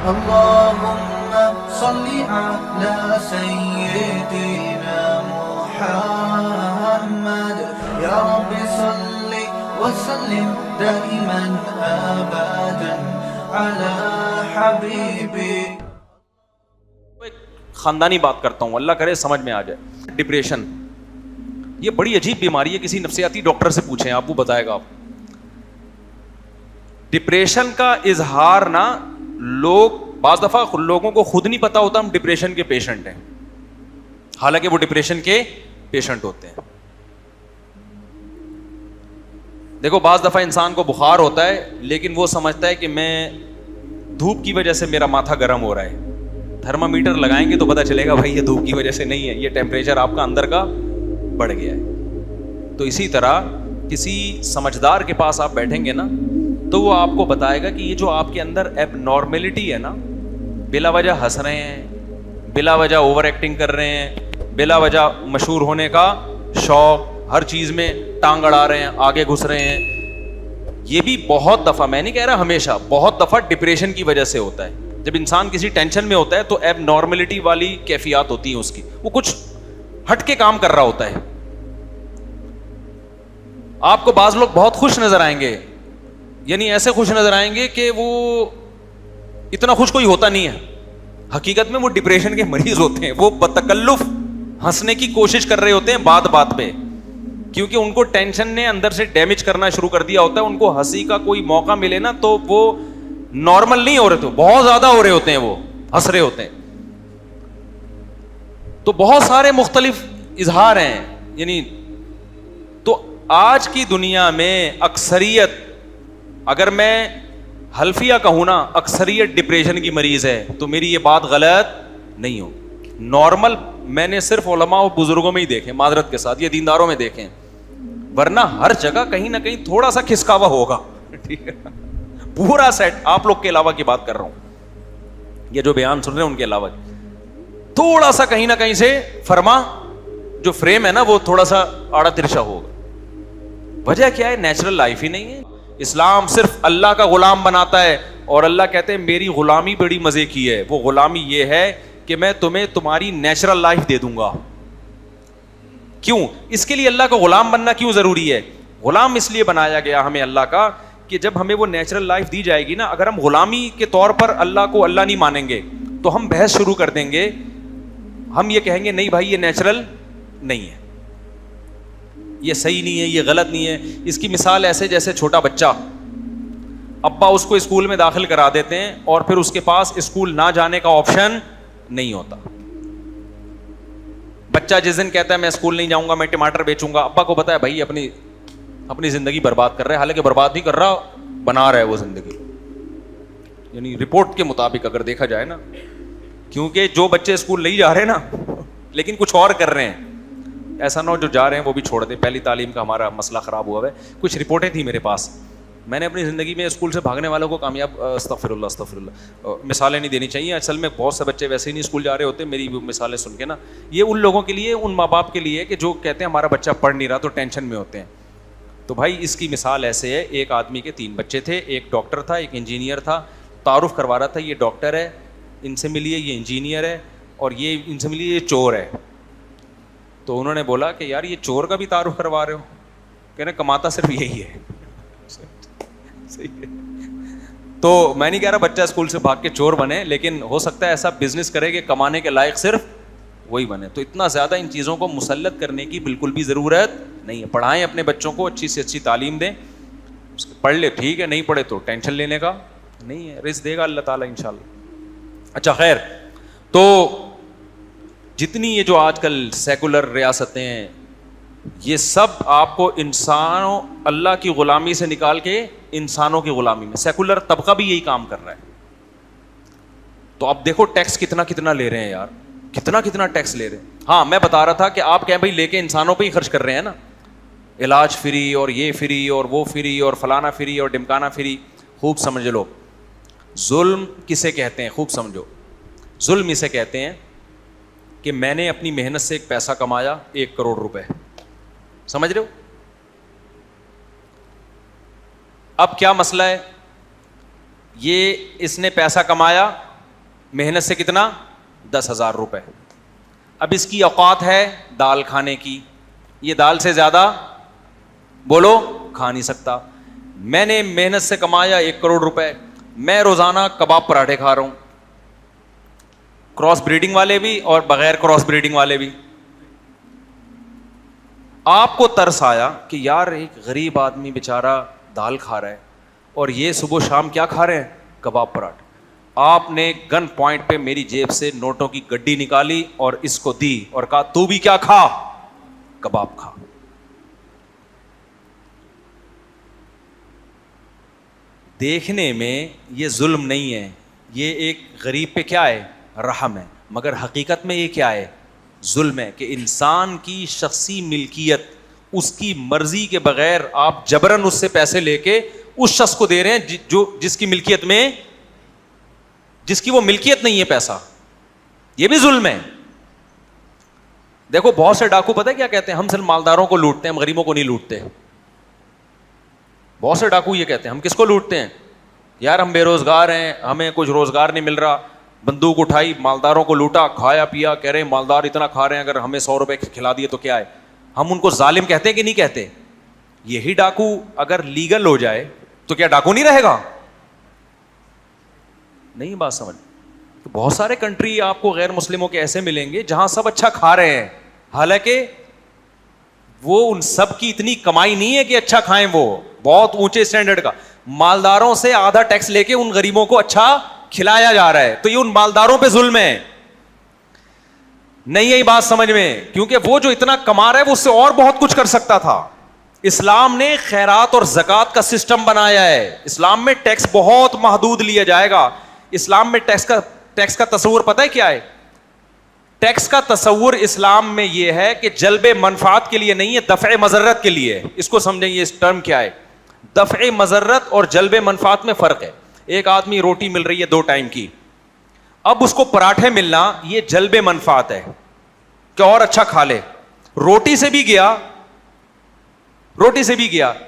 اللهم صل على سيدنا محمد يا رب صل وسلم دائما ابدا على حبيبي. خاندانی بات کرتا ہوں, اللہ کرے سمجھ میں آ جائے. ڈپریشن یہ بڑی عجیب بیماری ہے, کسی نفسیاتی ڈاکٹر سے پوچھیں, آپ کو بتائے گا. آپ ڈپریشن کا اظہار نا, لوگ بعض دفعہ لوگوں کو خود نہیں پتا ہوتا ہم ڈپریشن کے پیشنٹ ہیں, حالانکہ وہ ڈپریشن کے پیشنٹ ہوتے ہیں. دیکھو بعض دفعہ انسان کو بخار ہوتا ہے لیکن وہ سمجھتا ہے کہ میں دھوپ کی وجہ سے میرا ماتھا گرم ہو رہا ہے. تھرمامیٹر لگائیں گے تو پتہ چلے گا بھائی یہ دھوپ کی وجہ سے نہیں ہے, یہ ٹیمپریچر آپ کا اندر کا بڑھ گیا ہے. تو اسی طرح کسی سمجھدار کے پاس آپ بیٹھیں گے نا تو وہ آپ کو بتائے گا کہ یہ جو آپ کے اندر ایب نارمیلٹی ہے نا, بلا وجہ ہنس رہے ہیں, بلا وجہ اوور ایکٹنگ کر رہے ہیں, بلا وجہ مشہور ہونے کا شوق, ہر چیز میں ٹانگ اڑا رہے ہیں, آگے گھس رہے ہیں, یہ بھی بہت دفعہ, میں نہیں کہہ رہا ہمیشہ, بہت دفعہ ڈپریشن کی وجہ سے ہوتا ہے. جب انسان کسی ٹینشن میں ہوتا ہے تو ایب نارملٹی والی کیفیات ہوتی ہیں اس کی, وہ کچھ ہٹ کے کام کر رہا ہوتا ہے. آپ کو بعض لوگ بہت خوش نظر آئیں گے, یعنی ایسے خوش نظر آئیں گے کہ وہ اتنا خوش کوئی ہوتا نہیں ہے, حقیقت میں وہ ڈپریشن کے مریض ہوتے ہیں. وہ بتکلف ہنسنے کی کوشش کر رہے ہوتے ہیں بات بات پہ, کیونکہ ان کو ٹینشن نے اندر سے ڈیمیج کرنا شروع کر دیا ہوتا ہے. ان کو ہنسی کا کوئی موقع ملے نا تو وہ نارمل نہیں ہو رہے, تو بہت زیادہ ہو رہے ہوتے ہیں, وہ ہنس رہے ہوتے ہیں. تو بہت سارے مختلف اظہار ہیں. یعنی تو آج کی دنیا میں اکثریت, اگر میں حلفیہ کہوں نا, اکثریت ڈپریشن کی مریض ہے, تو میری یہ بات غلط نہیں ہو. نارمل میں نے صرف علماء و بزرگوں میں ہی دیکھے, معذرت کے ساتھ, یہ دینداروں میں دیکھیں, ورنہ ہر جگہ کہیں نہ کہیں تھوڑا سا کھسکاوا ہوگا. ٹھیک ہے, پورا سیٹ, آپ لوگ کے علاوہ کی بات کر رہا ہوں, یہ جو بیان سن رہے ہیں ان کے علاوہ تھوڑا سا کہیں نہ کہیں سے فرما جو فریم ہے نا وہ تھوڑا سا آڑا ترچھا ہوگا. وجہ کیا ہے؟ نیچرل لائف ہی نہیں ہے. اسلام صرف اللہ کا غلام بناتا ہے, اور اللہ کہتے ہیں میری غلامی بڑی مزے کی ہے. وہ غلامی یہ ہے کہ میں تمہیں تمہاری نیچرل لائف دے دوں گا. کیوں؟ اس کے لیے اللہ کا غلام بننا کیوں ضروری ہے؟ غلام اس لیے بنایا گیا ہمیں اللہ کا کہ جب ہمیں وہ نیچرل لائف دی جائے گی نا, اگر ہم غلامی کے طور پر اللہ کو اللہ نہیں مانیں گے تو ہم بحث شروع کر دیں گے. ہم یہ کہیں گے نہیں بھائی یہ نیچرل نہیں ہے, یہ صحیح نہیں ہے, یہ غلط نہیں ہے. اس کی مثال ایسے جیسے چھوٹا بچہ, ابا اس کو اسکول میں داخل کرا دیتے ہیں اور پھر اس کے پاس اسکول نہ جانے کا آپشن نہیں ہوتا. بچہ جس دن کہتا ہے میں اسکول نہیں جاؤں گا, میں ٹماٹر بیچوں گا, ابا کو پتا ہے بھائی اپنی زندگی برباد کر رہا ہے, حالانکہ برباد نہیں کر رہا, بنا رہا ہے وہ زندگی, یعنی رپورٹ کے مطابق اگر دیکھا جائے نا. کیونکہ جو بچے اسکول نہیں جا رہے نا لیکن کچھ اور کر رہے ہیں, ایسا نہ ہو جو جا رہے ہیں وہ بھی چھوڑ دیں. پہلی تعلیم کا ہمارا مسئلہ خراب ہوا ہے. کچھ رپورٹیں تھیں میرے پاس, میں نے اپنی زندگی میں اسکول سے بھاگنے والوں کو کامیاب, استغفر اللہ مثالیں نہیں دینی چاہیے. اصل میں بہت سے بچے ویسے ہی نہیں اسکول جا رہے ہوتے میری مثالیں سن کے نا. یہ ان لوگوں کے لیے, ان ماں باپ کے لیے کہ جو کہتے ہیں ہمارا بچہ پڑھ نہیں رہا تو ٹینشن میں ہوتے ہیں. تو بھائی اس کی مثال ایسے ہے, ایک آدمی کے 3 بچے تھے, ایک ڈاکٹر تھا, ایک انجینئر تھا. تعارف کروا رہا تھا یہ ڈاکٹر ہے, ان سے ملیے, یہ انجینئر ہے, اور یہ ان سے ملیے, یہ چور ہے. تو انہوں نے بولا کہ یار یہ چور کا بھی تعارف کروا رہے ہو؟ کہنے کماتا صرف یہی ہے. تو میں نہیں کہہ رہا بچہ اسکول سے بھاگ کے چور بنے, لیکن ہو سکتا ہے ایسا بزنس کرے کہ کمانے کے لائق صرف وہی بنے. تو اتنا زیادہ ان چیزوں کو مسلط کرنے کی بالکل بھی ضرورت نہیں ہے. پڑھائیں اپنے بچوں کو, اچھی سے اچھی تعلیم دیں, پڑھ لے ٹھیک ہے, نہیں پڑھے تو ٹینشن لینے کا نہیں ہے, رزق دے گا اللہ تعالیٰ انشاءاللہ. اچھا خیر, تو جتنی یہ جو آج کل سیکولر ریاستیں ہیں یہ سب آپ کو انسانوں, اللہ کی غلامی سے نکال کے انسانوں کی غلامی میں, سیکولر طبقہ بھی یہی کام کر رہا ہے. تو اب دیکھو ٹیکس کتنا لے رہے ہیں یار, کتنا ٹیکس لے رہے ہیں. ہاں میں بتا رہا تھا کہ آپ کہیں بھائی لے کے انسانوں پہ ہی خرچ کر رہے ہیں نا, علاج فری اور یہ فری اور وہ فری اور فلانا فری اور ڈمکانا فری. خوب سمجھ لو ظلم کسے کہتے ہیں, خوب سمجھو. ظلم اسے کہتے ہیں کہ میں نے اپنی محنت سے ایک پیسہ کمایا 1 کروڑ روپے, سمجھ رہے ہو. اب کیا مسئلہ ہے, یہ اس نے پیسہ کمایا محنت سے کتنا؟ 10,000 روپے. اب اس کی اوقات ہے دال کھانے کی, یہ دال سے زیادہ بولو کھا نہیں سکتا. میں نے محنت سے کمایا 1 کروڑ روپے, میں روزانہ کباب پراٹھے کھا رہا ہوں, کراس بریڈنگ والے بھی اور بغیر کراس بریڈنگ والے بھی. آپ کو ترس آیا کہ یار ایک غریب آدمی بیچارہ دال کھا رہا ہے اور یہ صبح شام کیا کھا رہے ہیں؟ کباب پراٹھے. آپ نے گن پوائنٹ پہ میری جیب سے نوٹوں کی گڈی نکالی اور اس کو دی اور کہا تو بھی کیا کھا؟ کباب کھا. دیکھنے میں یہ ظلم نہیں ہے, یہ ایک غریب پہ کیا ہے؟ رحم ہے, مگر حقیقت میں یہ کیا ہے؟ ظلم ہے کہ انسان کی شخصی ملکیت اس کی مرضی کے بغیر آپ جبرن اس سے پیسے لے کے اس شخص کو دے رہے ہیں جو جس کی ملکیت میں, جس کی وہ ملکیت نہیں ہے پیسہ. یہ بھی ظلم ہے. دیکھو بہت سے ڈاکو پتہ ہے کیا کہتے ہیں؟ ہم صرف مالداروں کو لوٹتے ہیں, ہم غریبوں کو نہیں لوٹتے. بہت سے ڈاکو یہ کہتے ہیں ہم کس کو لوٹتے ہیں؟ یار ہم بے روزگار ہیں, ہمیں کچھ روزگار نہیں مل رہا, بندوق اٹھائی مالداروں کو لوٹا, کھایا پیا, کہہ رہے ہیں مالدار اتنا کھا رہے ہیں, اگر ہمیں 100 روپے کھلا دیے تو کیا ہے؟ ہم ان کو ظالم کہتے ہیں کہ نہیں کہتے؟ یہی ڈاکو اگر لیگل ہو جائے تو کیا ڈاکو نہیں رہے گا؟ نہیں بات سمجھ. تو بہت سارے کنٹری آپ کو غیر مسلموں کے ایسے ملیں گے جہاں سب اچھا کھا رہے ہیں, حالانکہ وہ ان سب کی اتنی کمائی نہیں ہے کہ اچھا کھائیں, وہ بہت اونچے اسٹینڈرڈ کا. مالداروں سے آدھا ٹیکس لے کے ان غریبوں کو اچھا کھلایا جا رہا ہے, تو یہ ان مالداروں پہ ظلم ہے. نہیں یہی بات سمجھ میں, کیونکہ وہ جو اتنا کما رہا ہے وہ اس سے اور بہت کچھ کر سکتا تھا. اسلام نے خیرات اور زکوٰۃ کا سسٹم بنایا ہے. اسلام میں ٹیکس بہت محدود لیا جائے گا. اسلام میں ٹیکس کا تصور پتہ ہے کیا ہے؟ ٹیکس کا تصور اسلام میں یہ ہے کہ جلب منفعت کے لیے نہیں ہے, دفع مضرت کے لیے ہے. اس کو سمجھیں, یہ اس ٹرم کیا ہے؟ دفع مضرت اور جلب منفعت میں فرق ہے. ایک آدمی روٹی مل رہی ہے 2 ٹائم کی, اب اس کو پراٹھے ملنا یہ جلب منفعت ہے کہ اور اچھا کھا لے. روٹی سے بھی گیا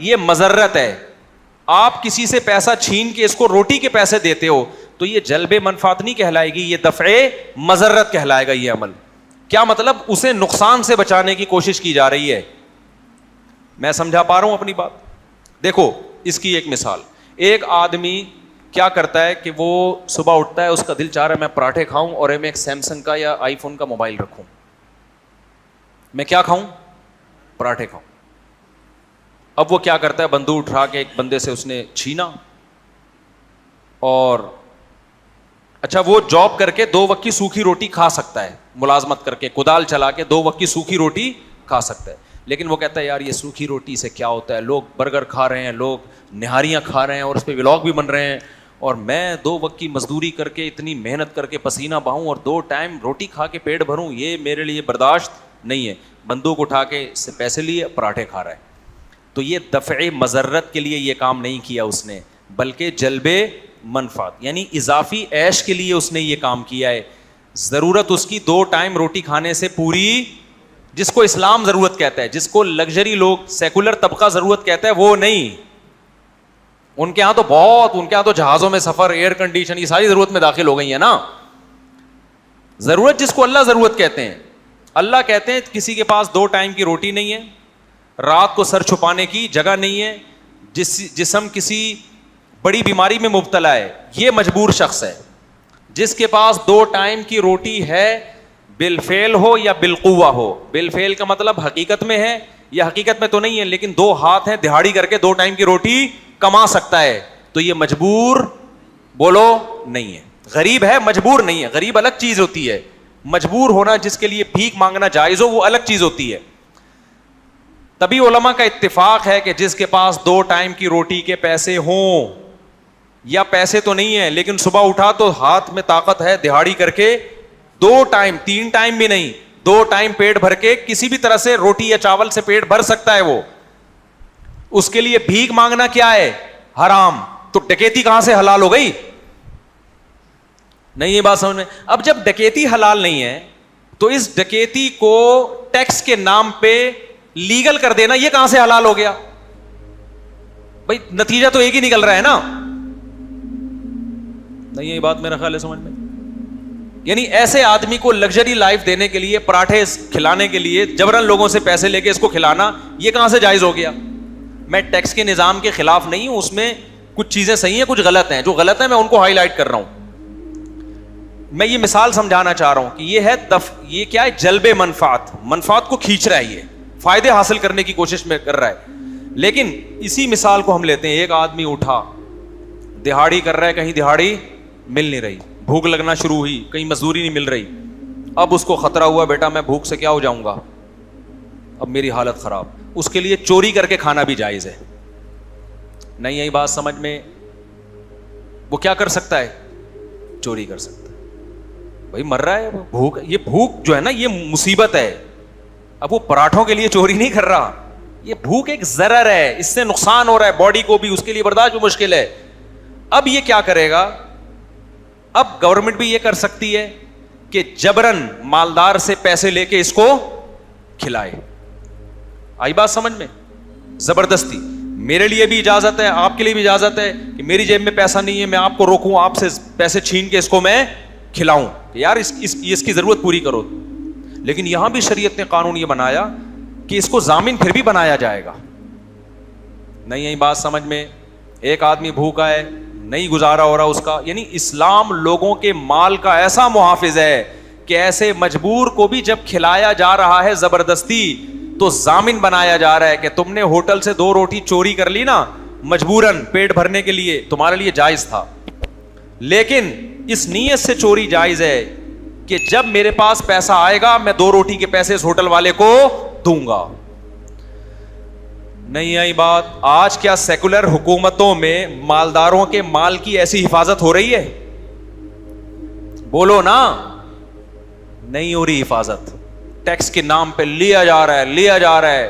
یہ مضرت ہے. آپ کسی سے پیسہ چھین کے اس کو روٹی کے پیسے دیتے ہو تو یہ جلب منفعت نہیں کہلائے گی, یہ دفع مضرت کہلائے گا. یہ عمل کیا مطلب؟ اسے نقصان سے بچانے کی کوشش کی جا رہی ہے. میں سمجھا پا رہا ہوں اپنی بات؟ دیکھو اس کی ایک مثال, ایک آدمی کیا کرتا ہے کہ وہ صبح اٹھتا ہے, اس کا دل چاہ رہا ہے میں پراٹھے کھاؤں اور میں ایک سیمسنگ کا یا آئی فون کا موبائل رکھوں. میں کیا کھاؤں؟ پراٹھے کھاؤں. اب وہ کیا کرتا ہے, بندوق اٹھا کے ایک بندے سے اس نے چھینا, اور اچھا وہ جاب کر کے 2 وقت کی سوکھی روٹی کھا سکتا ہے, ملازمت کر کے کدال چلا کے 2 وقت کی سوکھی روٹی کھا سکتا ہے. لیکن وہ کہتا ہے یار یہ سوکھی روٹی سے کیا ہوتا ہے, لوگ برگر کھا رہے ہیں, لوگ نہاریاں کھا رہے ہیں اور اس پہ ولاگ بھی بن رہے ہیں, اور میں 2 وقت کی مزدوری کر کے اتنی محنت کر کے پسینہ بہاؤں اور 2 ٹائم روٹی کھا کے پیٹ بھروں, یہ میرے لیے برداشت نہیں ہے. بندوق اٹھا کے اس سے پیسے لیے پراٹھے کھا رہا ہے. تو یہ دفع مضرت کے لیے یہ کام نہیں کیا اس نے, بلکہ جلب منفعت یعنی اضافی عیش کے لیے اس نے یہ کام کیا ہے. ضرورت اس کی 2 ٹائم روٹی کھانے سے پوری, جس کو اسلام ضرورت کہتا ہے, جس کو لگژری لوگ سیکولر طبقہ ضرورت کہتا ہے, وہ نہیں. ان کے یہاں تو جہازوں میں سفر, ایئر کنڈیشن, یہ ساری ضرورت میں داخل ہو گئی ہے نا. ضرورت جس کو اللہ ضرورت کہتے ہیں. اللہ کہتے ہیں کسی کے پاس 2 ٹائم کی روٹی نہیں ہے, رات کو سر چھپانے کی جگہ نہیں ہے, جسم کسی بڑی بیماری میں مبتلا ہے, یہ مجبور شخص ہے. جس کے پاس 2 ٹائم کی روٹی ہے, بالفعل ہو یا بالقوہ ہو. بالفعل کا مطلب حقیقت میں ہے یا حقیقت میں تو نہیں ہے, لیکن 2 ہاتھ ہیں, دہاڑی کر کے 2 ٹائم کی روٹی کما سکتا ہے, تو یہ مجبور بولو نہیں ہے. غریب ہے, مجبور نہیں ہے. غریب الگ چیز ہوتی ہے, مجبور ہونا جس کے لیے بھیک مانگنا جائز ہو وہ الگ چیز ہوتی ہے. تبھی علماء کا اتفاق ہے کہ جس کے پاس 2 ٹائم کی روٹی کے پیسے ہوں, یا پیسے تو نہیں ہے لیکن صبح اٹھا تو ہاتھ میں طاقت ہے, دہاڑی کر کے 2 ٹائم, 3 ٹائم بھی نہیں, 2 ٹائم پیٹ بھر کے کسی بھی طرح سے روٹی یا چاول سے پیٹ بھر سکتا ہے, وہ اس کے لیے بھیک مانگنا کیا ہے؟ حرام. تو ڈکیتی کہاں سے حلال ہو گئی؟ نہیں یہ بات سمجھ میں. اب جب ڈکیتی حلال نہیں ہے تو اس ڈکیتی کو ٹیکس کے نام پہ لیگل کر دینا یہ کہاں سے حلال ہو گیا؟ بھائی نتیجہ تو ایک ہی نکل رہا ہے نا. نہیں یہ بات میرا خیال ہے سمجھ میں. یعنی ایسے آدمی کو لگژری لائف دینے کے لیے, پراٹھے کھلانے کے لیے جبرن لوگوں سے پیسے لے کے اس کو کھلانا, یہ کہاں سے جائز ہو گیا؟ میں ٹیکس کے نظام کے خلاف نہیں ہوں, اس میں کچھ چیزیں صحیح ہیں, کچھ غلط ہیں. جو غلط ہیں میں ان کو ہائی لائٹ کر رہا ہوں. میں یہ مثال سمجھانا چاہ رہا ہوں کہ یہ ہے یہ کیا ہے, جلب منفعت کو کھینچ رہا ہے, یہ فائدے حاصل کرنے کی کوشش میں کر رہا ہے. لیکن اسی مثال کو ہم لیتے ہیں, ایک آدمی اٹھا, دہاڑی کر رہا ہے, کہیں دہاڑی مل نہیں رہی, بھوک لگنا شروع ہوئی, کہیں مزدوری نہیں مل رہی. اب اس کو خطرہ ہوا, بیٹا میں بھوک سے کیا ہو جاؤں گا, اب میری حالت خراب. اس کے لیے چوری کر کے کھانا بھی جائز ہے. نہیں یہی بات سمجھ میں؟ وہ کیا کر سکتا ہے؟ چوری کر سکتا ہے. بھائی مر رہا ہے, بھوک, یہ بھوک جو ہے نا یہ مصیبت ہے. اب وہ پراٹھوں کے لیے چوری نہیں کر رہا, یہ بھوک ایک ضرر ہے, اس سے نقصان ہو رہا ہے باڈی کو بھی, اس کے لیے برداشت مشکل ہے. اب یہ کیا کرے گا؟ اب گورنمنٹ بھی یہ کر سکتی ہے کہ جبرن مالدار سے پیسے لے کے اس کو کھلائے. آئی بات سمجھ میں؟ زبردستی. میرے لیے بھی اجازت ہے, آپ کے لیے بھی اجازت ہے کہ میری جیب میں پیسہ نہیں ہے, میں آپ کو روکوں, آپ سے پیسے چھین کے اس کو میں کھلاؤں کہ یار اس کی ضرورت پوری کرو. لیکن یہاں بھی شریعت نے قانون یہ بنایا کہ اس کو ضامن پھر بھی بنایا جائے گا. نہیں یہی بات سمجھ میں؟ ایک آدمی بھوکا ہے, نہیں گزارا ہو رہا اس کا, یعنی اسلام لوگوں کے مال کا ایسا محافظ ہے کہ ایسے مجبور کو بھی جب کھلایا جا رہا ہے زبردستی تو ضامن بنایا جا رہا ہے کہ تم نے ہوٹل سے 2 روٹی چوری کر لی نا مجبوراً پیٹ بھرنے کے لیے, تمہارے لیے جائز تھا. لیکن اس نیت سے چوری جائز ہے کہ جب میرے پاس پیسہ آئے گا میں 2 روٹی کے پیسے اس ہوٹل والے کو دوں گا. نہیں آئی بات؟ آج کیا سیکولر حکومتوں میں مالداروں کے مال کی ایسی حفاظت ہو رہی ہے؟ بولو نا. نہیں ہو رہی حفاظت. ٹیکس کے نام پہ لیا جا رہا ہے.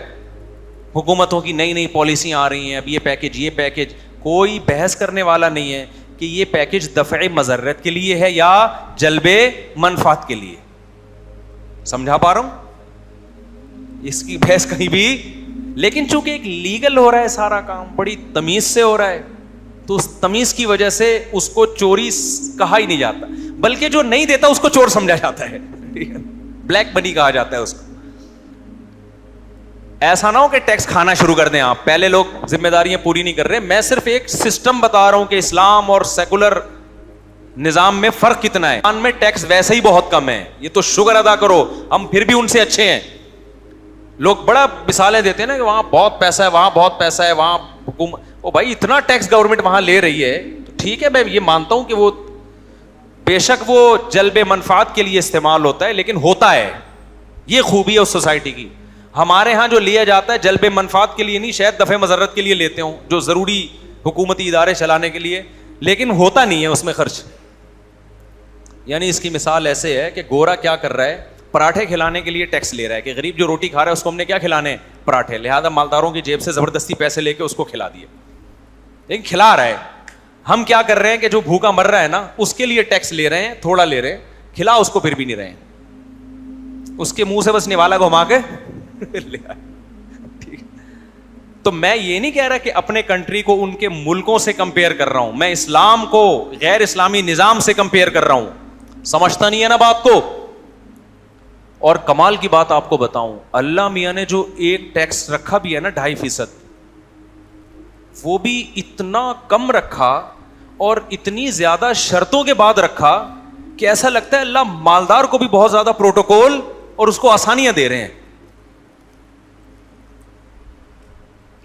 حکومتوں کی نئی نئی پالیسیاں آ رہی ہیں, اب یہ پیکج. کوئی بحث کرنے والا نہیں ہے کہ یہ پیکج دفع مضرت کے لیے ہے یا جلب منفعت کے لیے. سمجھا پا رہا ہوں؟ اس کی بحث کہیں بھی. لیکن چونکہ ایک لیگل ہو رہا ہے سارا کام, بڑی تمیز سے ہو رہا ہے, تو اس تمیز کی وجہ سے اس کو چوری کہا ہی نہیں جاتا, بلکہ جو نہیں دیتا اس کو چور سمجھا جاتا ہے. بلیک منی کہا جاتا ہے اس کو. ایسا نہ ہو کہ ٹیکس کھانا شروع کر دیں آپ, پہلے لوگ ذمہ داریاں پوری نہیں کر رہے. میں صرف ایک سسٹم بتا رہا ہوں کہ اسلام اور سیکولر نظام میں فرق کتنا ہے. ان میں ٹیکس ویسے ہی بہت کم ہے, یہ تو شکر ادا کرو, ہم پھر بھی ان سے اچھے ہیں. لوگ بڑا مثالیں دیتے ہیں نا کہ وہاں بہت پیسہ ہے, وہاں بہت پیسہ ہے, وہاں حکومت, او بھائی اتنا ٹیکس گورنمنٹ وہاں لے رہی ہے تو ٹھیک ہے, میں یہ مانتا ہوں کہ وہ بے شک وہ جلب منفعت کے لیے استعمال ہوتا ہے, لیکن ہوتا ہے. یہ خوبی ہے اس سوسائٹی کی. ہمارے ہاں جو لیا جاتا ہے جلب منفعت کے لیے نہیں, شاید دفع مضرت کے لیے لیتے ہوں, جو ضروری حکومتی ادارے چلانے کے لیے, لیکن ہوتا نہیں ہے اس میں خرچ. یعنی اس کی مثال ایسے ہے کہ گورا کیا کر رہا ہے, پراٹھے کھلانے کے لیے ٹیکس لے رہا ہے کہ غریب جو روٹی کھا رہا ہے اس کو ہم نے کیا کھلانے, پراٹھے, لہذا مالداروں کی جیب سے زبردستی پیسے لے کے اس کو کھلا دیے. لیکن کھلا رہا ہے. ہم کیا کر رہے ہیں کہ جو بھوکا مر رہا ہے نا اس کے لیے ٹیکس لے رہے ہیں, تھوڑا لے رہے ہیں, کھلا اس کو پھر بھی نہیں رہے ہیں, اس کے منہ سے بس نوالا گھما کے لے آئے. ٹھیک. تو میں یہ نہیں کہہ رہا کہ اپنے کنٹری کو ان کے ملکوں سے کمپیئر کر رہا ہوں, میں اسلام کو غیر اسلامی نظام سے کمپیئر کر رہا ہوں. سمجھتا نہیں ہے نا بات کو. اور کمال کی بات آپ کو بتاؤں, اللہ میاں نے جو ایک ٹیکس رکھا بھی ہے نا 2.5%, وہ بھی اتنا کم رکھا اور اتنی زیادہ شرطوں کے بعد رکھا کہ ایسا لگتا ہے اللہ مالدار کو بھی بہت زیادہ پروٹوکول اور اس کو آسانیاں دے رہے ہیں.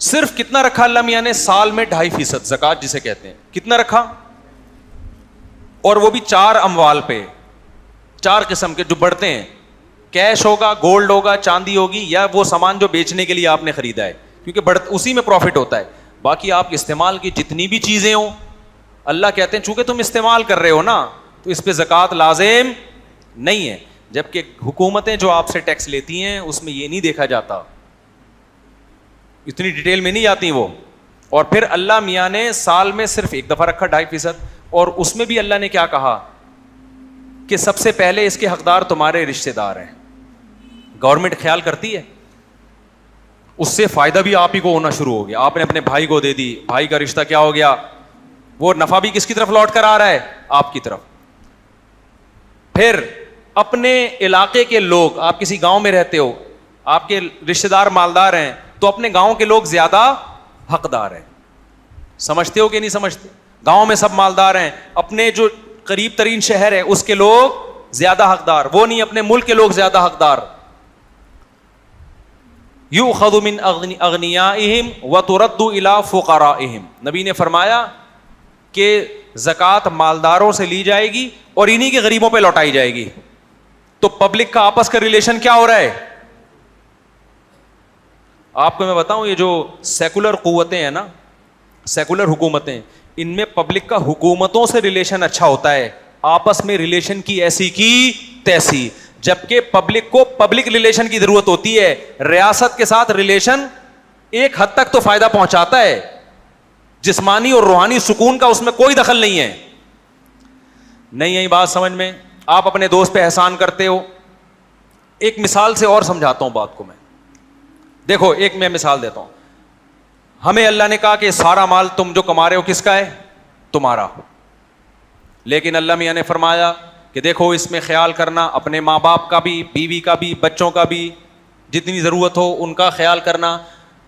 صرف کتنا رکھا اللہ میاں نے سال میں 2.5% زکات جسے کہتے ہیں, کتنا رکھا, اور وہ بھی 4 اموال پہ, 4 قسم کے جو بڑھتے ہیں, کیش ہوگا, گولڈ ہوگا, چاندی ہوگی, یا وہ سامان جو بیچنے کے لیے آپ نے خریدا ہے, کیونکہ اسی میں پروفٹ ہوتا ہے. باقی آپ استعمال کی جتنی بھی چیزیں ہوں, اللہ کہتے ہیں چونکہ تم استعمال کر رہے ہو نا تو اس پہ زکوٰۃ لازم نہیں ہے. جبکہ حکومتیں جو آپ سے ٹیکس لیتی ہیں اس میں یہ نہیں دیکھا جاتا, اتنی ڈیٹیل میں نہیں جاتی وہ. اور پھر اللہ میاں نے سال میں صرف ایک دفعہ رکھا 2.5%, اور اس میں بھی اللہ نے کیا کہا کہ سب سے پہلے اس کے حقدار تمہارے رشتے دار ہیں. گورنمنٹ خیال کرتی ہے, اس سے فائدہ بھی آپ ہی کو ہونا شروع ہو گیا. آپ نے اپنے بھائی کو دے دی, بھائی کا رشتہ کیا ہو گیا, وہ نفع بھی کس کی طرف لوٹ کر آ رہا ہے, آپ کی طرف. پھر اپنے علاقے کے لوگ, آپ کسی گاؤں میں رہتے ہو, آپ کے رشتہ دار مالدار ہیں, تو اپنے گاؤں کے لوگ زیادہ حقدار ہیں. سمجھتے ہو کہ نہیں سمجھتے؟ گاؤں میں سب مالدار ہیں, اپنے جو قریب ترین شہر ہے اس کے لوگ زیادہ حقدار, وہ نہیں اپنے ملک کے لوگ زیادہ حقدار. یؤخذ من اغنیائہم وترد الی فقرائہم, نبی نے فرمایا کہ زکوٰۃ مالداروں سے لی جائے گی اور انہی کے غریبوں پہ لوٹائی جائے گی. تو پبلک کا آپس کا ریلیشن کیا ہو رہا ہے؟ آپ کو میں بتاؤں, یہ جو سیکولر قوتیں ہیں نا, سیکولر حکومتیں, ان میں پبلک کا حکومتوں سے ریلیشن اچھا ہوتا ہے, آپس میں ریلیشن کی ایسی کی تیسی. جبکہ پبلک کو پبلک ریلیشن کی ضرورت ہوتی ہے, ریاست کے ساتھ ریلیشن ایک حد تک تو فائدہ پہنچاتا ہے, جسمانی اور روحانی سکون کا اس میں کوئی دخل نہیں ہے. نہیں یہی بات سمجھ میں؟ آپ اپنے دوست پہ احسان کرتے ہو. ایک مثال سے اور سمجھاتا ہوں بات کو میں. دیکھو ایک میں مثال دیتا ہوں. ہمیں اللہ نے کہا کہ سارا مال تم جو کما رہے ہو کس کا ہے؟ تمہارا. لیکن اللہ میاں نے فرمایا کہ دیکھو اس میں خیال کرنا, اپنے ماں باپ کا بھی, بیوی کا بھی, بچوں کا بھی, جتنی ضرورت ہو ان کا خیال کرنا.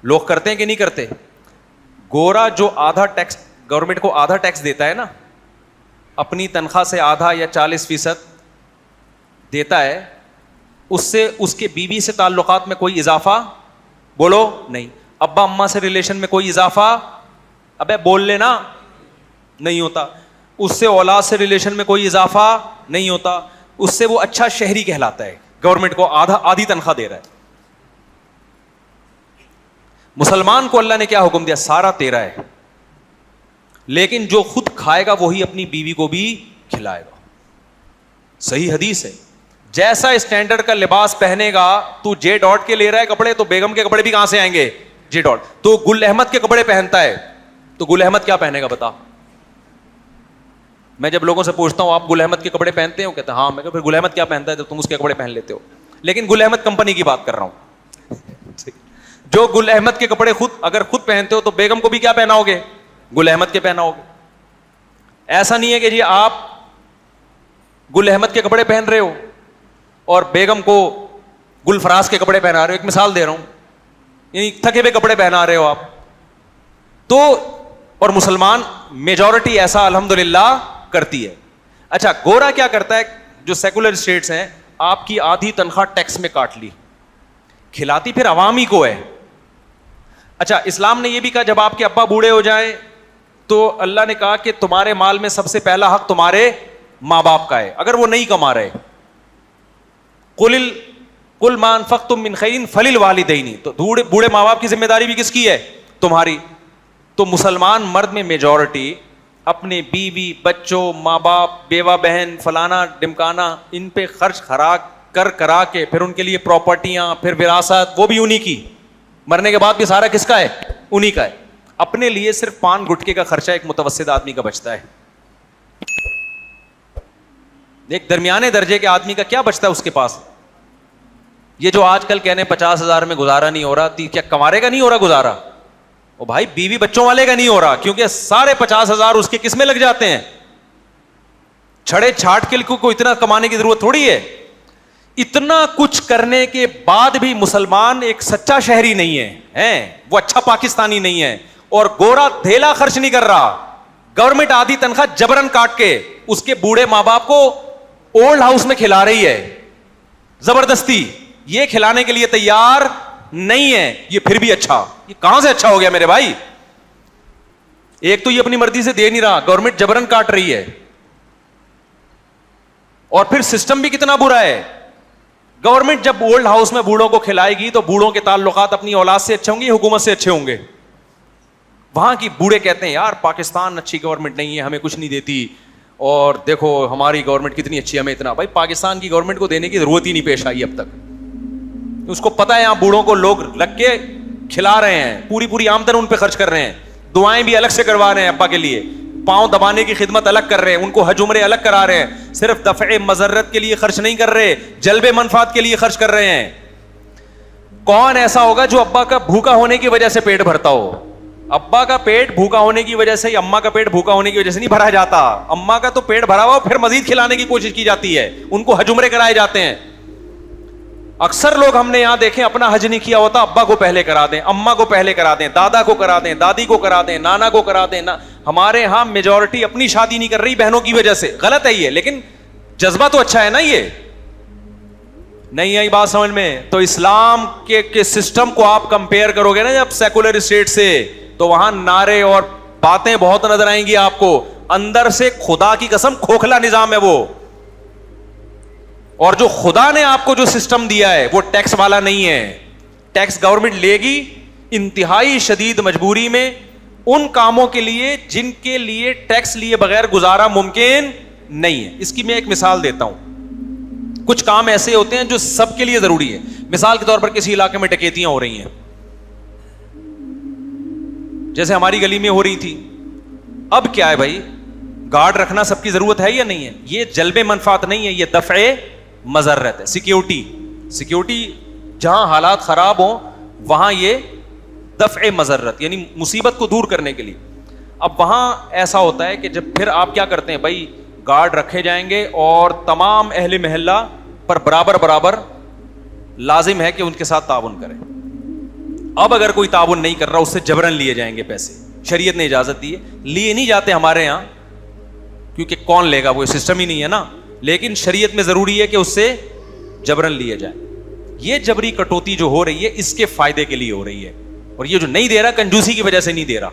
لوگ کرتے ہیں کہ نہیں کرتے؟ گورا جو آدھا ٹیکس گورنمنٹ کو آدھا ٹیکس دیتا ہے نا, اپنی تنخواہ سے آدھا یا 40% دیتا ہے, اس سے اس کے بیوی سے تعلقات میں کوئی اضافہ بولو نہیں, ابا اماں سے ریلیشن میں کوئی اضافہ ابے بول لینا نہیں ہوتا, اس سے اولاد سے ریلیشن میں کوئی اضافہ نہیں ہوتا, اس سے وہ اچھا شہری کہلاتا ہے. گورنمنٹ کو آدھی تنخواہ دے رہا ہے. مسلمان کو اللہ نے کیا حکم دیا؟ سارا تیرا ہے, لیکن جو خود کھائے گا وہی اپنی بیوی کو بھی کھلائے گا. صحیح حدیث ہے. جیسا اسٹینڈرڈ کا لباس پہنے گا, تو جے ڈاٹ کے لے رہا ہے کپڑے, تو بیگم کے کپڑے بھی کہاں سے آئیں گے؟ جے ڈاٹ. تو گل احمد کے کپڑے پہنتا ہے, تو گل احمد کیا پہنے گا بتا؟ میں جب لوگوں سے پوچھتا ہوں آپ گل احمد کے کپڑے پہنتے ہو, کہتے ہیں ہاں. میں کہا پھر گل احمد کیا پہنتا ہے تو تم اس کے کپڑے پہن لیتے ہو؟ لیکن گل احمد کمپنی کی بات کر رہا ہوں. جو گل احمد کے کپڑے اگر خود پہنتے ہو تو بیگم کو بھی کیا پہناؤ گے؟ گل احمد کے پہناؤ گے. ایسا نہیں ہے کہ جی آپ گل احمد کے کپڑے پہن رہے ہو اور بیگم کو گل فراز کے کپڑے پہنا رہے ہو. ایک مثال دے رہا ہوں, یعنی تھکے ہوئے کپڑے پہنا رہے ہو آپ تو. اور مسلمان میجورٹی ایسا الحمدللہ کرتی ہے. اچھا گورا کیا کرتا ہے؟ جو سیکولر اسٹیٹس ہیں, آپ کی آدھی تنخواہ ٹیکس میں کاٹ لی, کھلاتی پھر عوام ہی کو ہے. اچھا اسلام نے یہ بھی کہا جب آپ کے ابا بوڑھے ہو جائیں تو اللہ نے کہا کہ تمہارے مال میں سب سے پہلا حق تمہارے ماں باپ کا ہے, اگر وہ نہیں کما رہے. قل ما انفقتم من خیر فللوالدین, تو بوڑھے ماں باپ کی ذمہ داری بھی کس کی ہے؟ تمہاری. تو مسلمان مرد میں میجورٹی اپنے بیوی, بچوں, ماں باپ, بیوہ بہن, فلانا ڈمکانا, ان پہ خرچ خراک کرا کے پھر ان کے لیے پراپرٹیاں, پھر وراثت, وہ بھی انہی کی. مرنے کے بعد بھی سارا کس کا ہے؟ انہی کا ہے. اپنے لیے صرف 5 گٹکے کا خرچہ ایک متوسط آدمی کا بچتا ہے. ایک درمیانے درجے کے آدمی کا کیا بچتا ہے اس کے پاس؟ یہ جو آج کل کہنے 50,000 میں گزارا نہیں ہو رہا, کیا کمارے کا نہیں ہو رہا گزارا؟ او بھائی بیوی بچوں والے کا نہیں ہو رہا, کیونکہ سارے 50,000 اس کے کس میں لگ جاتے ہیں؟ چھڑے چھاٹ کے کو اتنا کمانے کی ضرورت تھوڑی ہے. اتنا کچھ کرنے کے بعد بھی مسلمان ایک سچا شہری نہیں ہے, وہ اچھا پاکستانی نہیں ہے. اور گورا دھیلا خرچ نہیں کر رہا, گورنمنٹ آدھی تنخواہ جبرن کاٹ کے اس کے بوڑھے ماں باپ کو اولڈ ہاؤس میں کھلا رہی ہے زبردستی. یہ کھلانے کے لیے تیار نہیں ہے. یہ پھر بھی اچھا, یہ کہاں سے اچھا ہو گیا میرے بھائی؟ ایک تو یہ اپنی مرضی سے دے نہیں رہا, گورنمنٹ جبرن کاٹ رہی ہے. اور پھر سسٹم بھی کتنا برا ہے. گورنمنٹ جب اولڈ ہاؤس میں بوڑھوں کو کھلائے گی تو بوڑھوں کے تعلقات اپنی اولاد سے اچھے ہوں گے, حکومت سے اچھے ہوں گے. وہاں کی بوڑھے کہتے ہیں یار پاکستان اچھی گورنمنٹ نہیں ہے, ہمیں کچھ نہیں دیتی, اور دیکھو ہماری گورنمنٹ کتنی اچھی ہے, ہمیں اتنا. بھائی پاکستان کی گورنمنٹ کو دینے کی ضرورت ہی نہیں پیش آئی اب تک. اس کو پتا ہے یہاں بوڑھوں کو لوگ لگ کے کھلا رہے ہیں, پوری آمدن ان پہ خرچ کر رہے ہیں, دعائیں بھی الگ سے کروا رہے ہیں ابا کے لیے, پاؤں دبانے کی خدمت الگ کر رہے ہیں, ان کو حج عمرے الگ کرا رہے ہیں. صرف دفع مضرت کے لیے خرچ نہیں کر رہے, جلب منفعت کے لیے خرچ کر رہے ہیں. کون ایسا ہوگا جو ابا کا بھوکا ہونے کی وجہ سے پیٹ بھرتا ہو؟ ابا کا پیٹ بھوکا ہونے کی وجہ سے, اماں کا پیٹ بھوکا ہونے کی وجہ سے نہیں بھرا جاتا. اماں کا تو پیٹ بھرا ہوا, پھر مزید کھلانے کی کوشش کی جاتی ہے, ان کو حج عمرے کرائے جاتے ہیں. اکثر لوگ ہم نے یہاں دیکھیں اپنا حج نہیں کیا ہوتا, ابا کو پہلے کرا دیں, اماں کو پہلے کرا دیں, دادا کو کرا دیں, دادی کو کرا دیں, نانا کو کرا دیں. ہمارے ہاں میجورٹی اپنی شادی نہیں کر رہی بہنوں کی وجہ سے. غلط ہے یہ, لیکن جذبہ تو اچھا ہے نا. یہ نہیں آئی بات سمجھ میں؟ تو اسلام کے سسٹم کو آپ کمپیئر کرو گے نا جب سیکولر اسٹیٹ سے, تو وہاں نعرے اور باتیں بہت نظر آئیں گی آپ کو. اندر سے خدا کی قسم کھوکھلا نظام ہے وہ. اور جو خدا نے آپ کو جو سسٹم دیا ہے وہ ٹیکس والا نہیں ہے. ٹیکس گورنمنٹ لے گی انتہائی شدید مجبوری میں ان کاموں کے لیے جن کے لیے ٹیکس لیے بغیر گزارا ممکن نہیں ہے. اس کی میں ایک مثال دیتا ہوں. کچھ کام ایسے ہوتے ہیں جو سب کے لیے ضروری ہے. مثال کے طور پر کسی علاقے میں ڈکیتیاں ہو رہی ہیں, جیسے ہماری گلی میں ہو رہی تھی. اب کیا ہے بھائی, گارڈ رکھنا سب کی ضرورت ہے یا نہیں ہے؟ یہ جلب منفعت نہیں ہے, یہ دفع مضرت ہے. سیکیورٹی جہاں حالات خراب ہوں وہاں یہ دفع مضرت یعنی مصیبت کو دور کرنے کے لیے. اب وہاں ایسا ہوتا ہے کہ جب پھر آپ کیا کرتے ہیں بھائی, گارڈ رکھے جائیں گے اور تمام اہل محلہ پر برابر لازم ہے کہ ان کے ساتھ تعاون کریں. اب اگر کوئی تعاون نہیں کر رہا, اس سے جبرن لیے جائیں گے پیسے. شریعت نے اجازت دی ہے, لیے نہیں جاتے ہمارے یہاں کیونکہ کون لے گا, وہ سسٹم ہی نہیں ہے نا. لیکن شریعت میں ضروری ہے کہ اس سے جبرن لیے جائیں. یہ جبری کٹوتی جو ہو رہی ہے اس کے فائدے کے لیے ہو رہی ہے, اور یہ جو نہیں دے رہا کنجوسی کی وجہ سے نہیں دے رہا,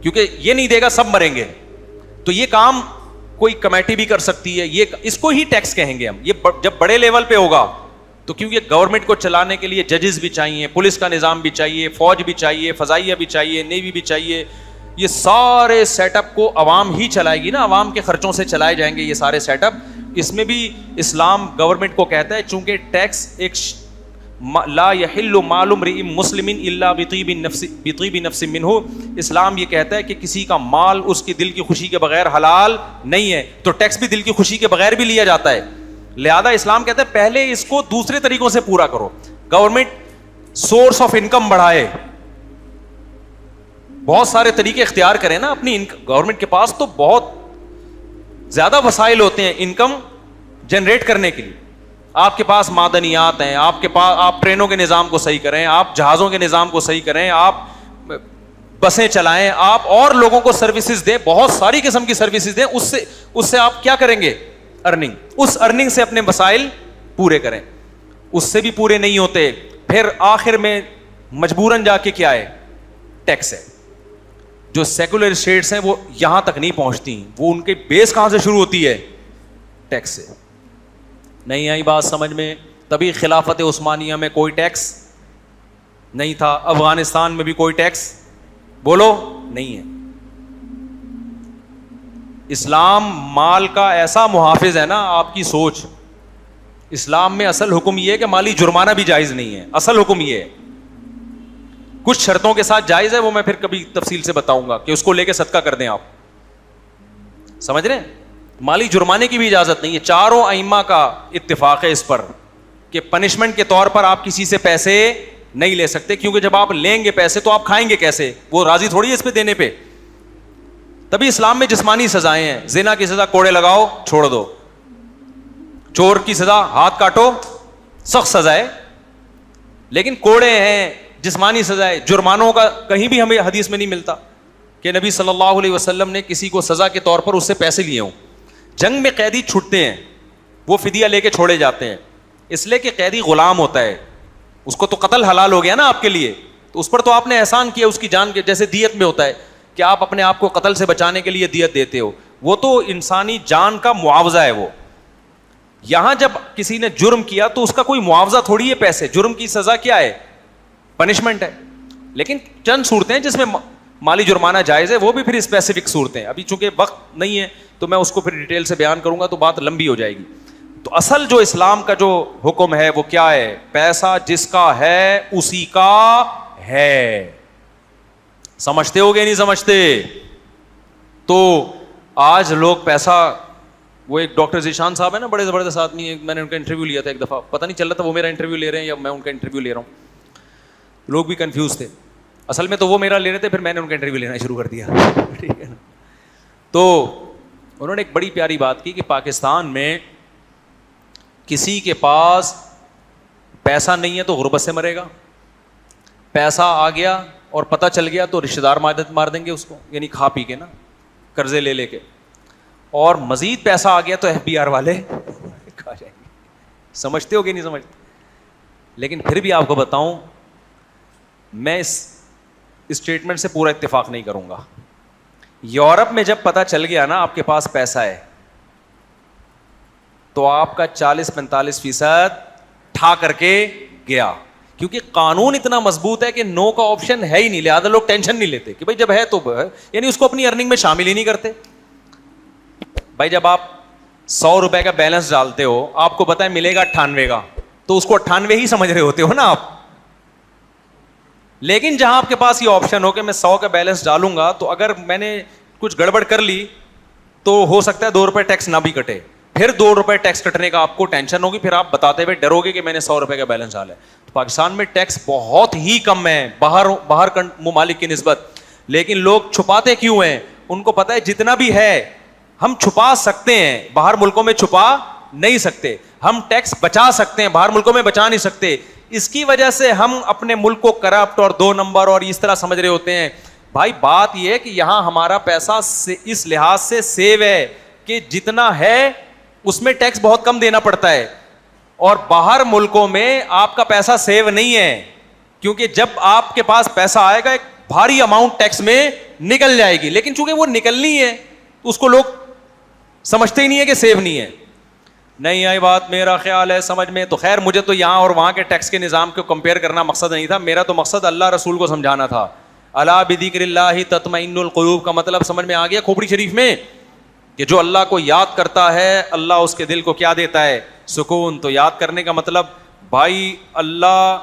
کیونکہ یہ نہیں دے گا سب مریں گے. تو یہ کام کوئی کمیٹی بھی کر سکتی ہے, یہ اس کو ہی ٹیکس کہیں گے ہم. یہ جب بڑے لیول پہ ہوگا تو کیونکہ گورنمنٹ کو چلانے کے لیے ججز بھی چاہیے, پولیس کا نظام بھی چاہیے, فوج بھی چاہیے, فضائیہ بھی چاہیے, نیوی بھی چاہیے. یہ سارے سیٹ اپ کو عوام ہی چلائے گی نا, عوام کے خرچوں سے چلائے جائیں گے یہ سارے سیٹ اپ. اس میں بھی اسلام گورنمنٹ کو کہتا ہے چونکہ ٹیکس ایک لا یحل مال امرئ مسلم الا بطیب نفس منہ, اسلام یہ کہتا ہے کہ کسی کا مال اس کی دل کی خوشی کے بغیر حلال نہیں ہے. تو ٹیکس بھی دل کی خوشی کے بغیر بھی لیا جاتا ہے. لہذا اسلام کہتا ہے پہلے اس کو دوسرے طریقوں سے پورا کرو. گورنمنٹ سورس آف انکم بڑھائے, بہت سارے طریقے اختیار کریں نا اپنی. گورنمنٹ کے پاس تو بہت زیادہ وسائل ہوتے ہیں انکم جنریٹ کرنے کے لیے. آپ کے پاس معدنیات ہیں, آپ کے پاس, آپ ٹرینوں کے نظام کو صحیح کریں, آپ جہازوں کے نظام کو صحیح کریں, آپ بسیں چلائیں, آپ اور لوگوں کو سروسز دیں, بہت ساری قسم کی سروسز دیں. اس سے آپ کیا کریں گے؟ ارننگ. اس ارننگ سے اپنے مسائل پورے کریں. اس سے بھی پورے نہیں ہوتے, پھر آخر میں مجبوراً جا کے کیا ہے؟ ٹیکس ہے. جو سیکولر اسٹیٹس ہیں وہ یہاں تک نہیں پہنچتی, وہ ان کے بیس کہاں سے شروع ہوتی ہے؟ ٹیکس سے. نہیں آئی بات سمجھ میں؟ تبھی خلافت عثمانیہ میں کوئی ٹیکس نہیں تھا, افغانستان میں بھی کوئی ٹیکس بولو نہیں ہے. اسلام مال کا ایسا محافظ ہے نا, آپ کی سوچ. اسلام میں اصل حکم یہ ہے کہ مالی جرمانہ بھی جائز نہیں ہے. اصل حکم یہ ہے, کچھ شرطوں کے ساتھ جائز ہے, وہ میں پھر کبھی تفصیل سے بتاؤں گا کہ اس کو لے کے صدقہ کر دیں آپ. سمجھ رہے ہیں؟ مالی جرمانے کی بھی اجازت نہیں ہے. چاروں ائمہ کا اتفاق ہے اس پر کہ پنشمنٹ کے طور پر آپ کسی سے پیسے نہیں لے سکتے, کیونکہ جب آپ لیں گے پیسے تو آپ کھائیں گے کیسے؟ وہ راضی تھوڑی ہے اس پہ دینے پہ. تبھی اسلام میں جسمانی سزائیں ہیں. زنا کی سزا کوڑے لگاؤ چھوڑ دو, چور کی سزا ہاتھ کاٹو سخت سزا ہے, لیکن کوڑے ہیں, جسمانی سزائے. جرمانوں کا کہیں بھی ہمیں حدیث میں نہیں ملتا کہ نبی صلی اللہ علیہ وسلم نے کسی کو سزا کے طور پر اس سے پیسے لیے ہوں. جنگ میں قیدی چھوٹتے ہیں, وہ فدیہ لے کے چھوڑے جاتے ہیں, اس لیے کہ قیدی غلام ہوتا ہے, اس کو تو قتل حلال ہو گیا نا آپ کے لیے, تو اس پر تو آپ نے احسان کیا اس کی جان کے. جیسے دیت میں ہوتا ہے کہ آپ اپنے آپ کو قتل سے بچانے کے لیے دیت دیتے ہو, وہ تو انسانی جان کا معاوضہ ہے. وہ یہاں جب کسی نے جرم کیا تو اس کا کوئی معاوضہ تھوڑی ہے پیسے. جرم کی سزا کیا ہے؟ پنشمنٹ ہے. لیکن چند صورتیں ہیں جس میں مالی جرمانہ جائز ہے, وہ بھی پھر اسپیسیفک صورتیں. ابھی چونکہ وقت نہیں ہے تو میں اس کو پھر ڈیٹیل سے بیان کروں گا تو بات لمبی ہو جائے گی. تو اصل جو اسلام کا جو حکم ہے وہ کیا ہے؟ پیسہ جس کا ہے اسی کا ہے. سمجھتے ہو گے نہیں سمجھتے؟ تو آج لوگ پیسہ, وہ ایک ڈاکٹر ذیشان صاحب ہے نا, بڑے زبردست آدمی ہے, میں نے ان کا انٹرویو لیا تھا ایک دفعہ, پتہ نہیں چل رہا تھا وہ میرا انٹرویو لے رہے ہیں یا میں ان کا انٹرویو لے رہا ہوں. لوگ بھی کنفیوز تھے. اصل میں تو وہ میرا لے رہے تھے, پھر میں نے ان کا انٹرویو لینا شروع کر دیا. ٹھیک ہے نا. تو انہوں نے ایک بڑی پیاری بات کی کہ پاکستان میں کسی کے پاس پیسہ نہیں ہے تو غربت سے مرے گا, پیسہ آ گیا اور پتہ چل گیا تو رشتہ دار مار دیں گے اس کو, یعنی کھا پی کے نا, قرضے لے کے, اور مزید پیسہ آ گیا تو FBR والے کھا جائیں گے. سمجھتے ہو کہ نہیں سمجھتے؟ لیکن پھر بھی آپ کو بتاؤں, میں اس اسٹیٹمنٹ سے پورا اتفاق نہیں کروں گا. یورپ میں جب پتہ چل گیا نا آپ کے پاس پیسہ ہے تو آپ کا 40-45% ٹھا کر کے گیا, کیونکہ قانون اتنا مضبوط ہے کہ نو کا آپشن ہے ہی نہیں, لہٰذا لوگ ٹینشن نہیں لیتے کہ بھائی جب ہے تو ہے, یعنی اس کو اپنی ارننگ میں شامل ہی نہیں کرتے. بھائی جب آپ 100 روپے کا بیلنس ڈالتے ہو, آپ کو پتا ہے ملے گا 98 کا, تو اس کو 98 ہی سمجھ رہے ہوتے ہو نا آپ. لیکن جہاں آپ کے پاس یہ آپشن ہو کہ میں 100 کا بیلنس ڈالوں گا تو اگر میں نے کچھ گڑبڑ کر لی تو ہو سکتا ہے 2 روپے ٹیکس نہ بھی کٹے, پھر 2 روپے ٹیکس کٹنے کا آپ کو ٹینشن ہوگی, پھر آپ بتاتے ہوئے ڈرو گے کہ میں نے 100 روپے کا بیلنس ڈالا ہے. تو پاکستان میں ٹیکس بہت ہی کم ہے باہر ممالک کی نسبت, لیکن لوگ چھپاتے کیوں ہیں؟ ان کو پتا ہے جتنا بھی ہے ہم چھپا سکتے ہیں, باہر ملکوں میں چھپا نہیں سکتے, ہم ٹیکس بچا سکتے ہیں, باہر ملکوں میں بچا نہیں سکتے. اس کی وجہ سے ہم اپنے ملک کو کرپٹ اور 2 نمبر اور اس طرح سمجھ رہے ہوتے ہیں. بھائی بات یہ ہے کہ یہاں ہمارا پیسہ اس لحاظ سے سیو ہے کہ جتنا ہے اس میں ٹیکس بہت کم دینا پڑتا ہے, اور باہر ملکوں میں آپ کا پیسہ سیو نہیں ہے, کیونکہ جب آپ کے پاس پیسہ آئے گا ایک بھاری اماؤنٹ ٹیکس میں نکل جائے گی, لیکن چونکہ وہ نکلنی ہے تو اس کو لوگ سمجھتے ہی نہیں ہے کہ سیو نہیں ہے. نہیں آئی بات میرا خیال ہے سمجھ میں. تو خیر مجھے تو یہاں اور وہاں کے ٹیکس کے نظام کو کمپیئر کرنا مقصد نہیں تھا, میرا تو مقصد اللہ رسول کو سمجھانا تھا. الا بذکر اللہ تطمئن القلوب کا مطلب سمجھ میں آ گیا کھوپڑی شریف میں, کہ جو اللہ کو یاد کرتا ہے اللہ اس کے دل کو کیا دیتا ہے؟ سکون. تو یاد کرنے کا مطلب بھائی اللہ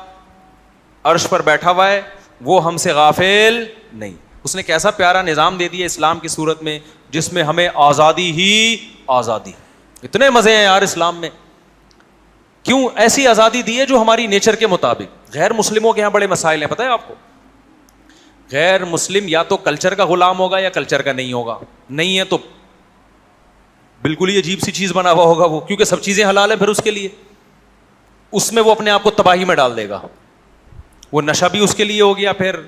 عرش پر بیٹھا ہوا ہے, وہ ہم سے غافل نہیں. اس نے کیسا پیارا نظام دے دیا اسلام کی صورت میں, جس میں ہمیں آزادی ہی آزادی. اتنے مزے ہیں یار اسلام میں. کیوں ایسی آزادی دی ہے جو ہماری نیچر کے مطابق. غیر مسلموں کے یہاں بڑے مسائل ہیں, پتہ ہے آپ کو. غیر مسلم یا تو کلچر کا غلام ہوگا یا کلچر کا نہیں ہوگا, نہیں ہے تو بالکل ہی عجیب سی چیز بنا ہوا ہوگا وہ, کیونکہ سب چیزیں حلال ہیں پھر اس کے لیے, اس میں وہ اپنے آپ کو تباہی میں ڈال دے گا. وہ نشہ بھی اس کے لیے ہو گیا, پھر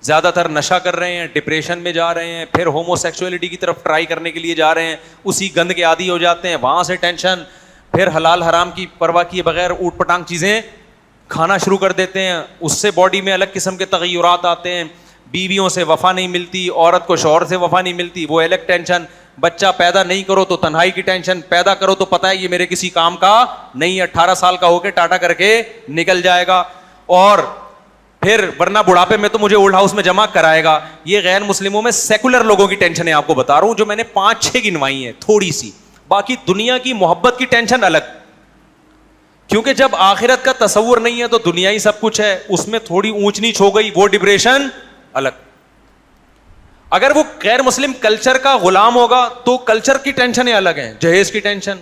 زیادہ تر نشہ کر رہے ہیں, ڈپریشن میں جا رہے ہیں, پھر ہومو سیکسولیٹی کی طرف ٹرائی کرنے کے لیے جا رہے ہیں, اسی گند کے عادی ہو جاتے ہیں, وہاں سے ٹینشن, پھر حلال حرام کی پرواہ کیے بغیر اوٹ پٹانگ چیزیں کھانا شروع کر دیتے ہیں, اس سے باڈی میں الگ قسم کے تغیرات آتے ہیں, بیویوں سے وفا نہیں ملتی, عورت کو شوہر سے وفا نہیں ملتی, وہ الگ ٹینشن, بچہ پیدا نہیں کرو تو تنہائی کی ٹینشن, پیدا کرو تو پتہ ہے یہ میرے کسی کام کا نہیں ہے, 18 سال کا ہو کے ٹاٹا کر کے نکل جائے گا, اور پھر ورنہ بڑھاپے میں تو مجھے اولڈ ہاؤس میں جمع کرائے گا. یہ غیر مسلموں میں سیکولر لوگوں کی ٹینشن ہے, آپ کو بتا رہا ہوں, جو میں نے 5-6 گنوائی ہیں تھوڑی سی. باقی دنیا کی محبت کی ٹینشن الگ, کیونکہ جب آخرت کا تصور نہیں ہے تو دنیا ہی سب کچھ ہے, اس میں تھوڑی اونچ نیچ ہو گئی وہ ڈپریشن الگ. اگر وہ غیر مسلم کلچر کا غلام ہوگا تو کلچر کی ٹینشنیں الگ ہیں, جہیز کی ٹینشن.